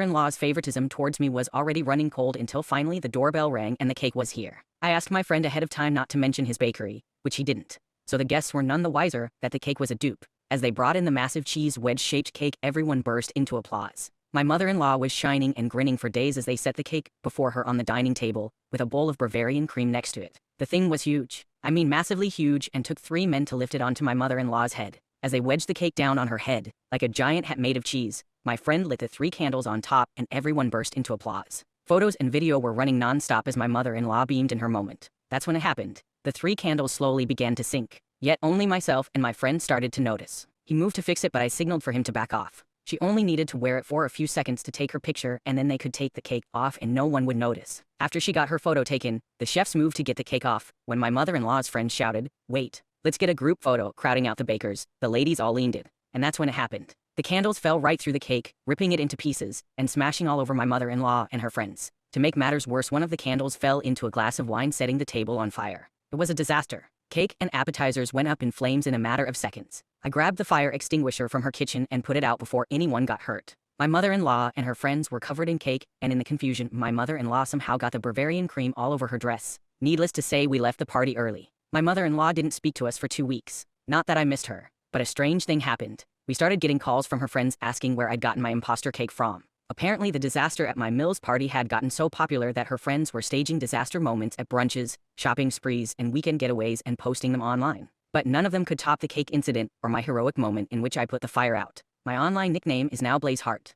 mother-in-law's favoritism towards me was already running cold until finally the doorbell rang and the cake was here. I asked my friend ahead of time not to mention his bakery, which he didn't. So the guests were none the wiser that the cake was a dupe. As they brought in the massive cheese wedge-shaped cake, everyone burst into applause. My mother-in-law was shining and grinning for days as they set the cake before her on the dining table, with a bowl of Bavarian cream next to it. The thing was huge. I mean massively huge, and took 3 men to lift it onto my mother-in-law's head. As they wedged the cake down on her head, like a giant hat made of cheese, my friend lit the 3 candles on top and everyone burst into applause. Photos and video were running non-stop as my mother-in-law beamed in her moment. That's when it happened. The 3 candles slowly began to sink. Yet only myself and my friend started to notice. He moved to fix it, but I signaled for him to back off. She only needed to wear it for a few seconds to take her picture, and then they could take the cake off and no one would notice. After she got her photo taken, the chefs moved to get the cake off, when my mother-in-law's friend shouted, "Wait, let's get a group photo," crowding out the bakers. The ladies all leaned in. And that's when it happened. The candles fell right through the cake, ripping it into pieces, and smashing all over my mother-in-law and her friends. To make matters worse, one of the candles fell into a glass of wine, setting the table on fire. It was a disaster. Cake and appetizers went up in flames in a matter of seconds. I grabbed the fire extinguisher from her kitchen and put it out before anyone got hurt. My mother-in-law and her friends were covered in cake, and in the confusion, my mother-in-law somehow got the Bavarian cream all over her dress. Needless to say, we left the party early. My mother-in-law didn't speak to us for 2 weeks. Not that I missed her, but a strange thing happened. We started getting calls from her friends asking where I'd gotten my imposter cake from. Apparently, the disaster at my Mills party had gotten so popular that her friends were staging disaster moments at brunches, shopping sprees, and weekend getaways and posting them online. But none of them could top the cake incident or my heroic moment in which I put the fire out. My online nickname is now Blaze Heart.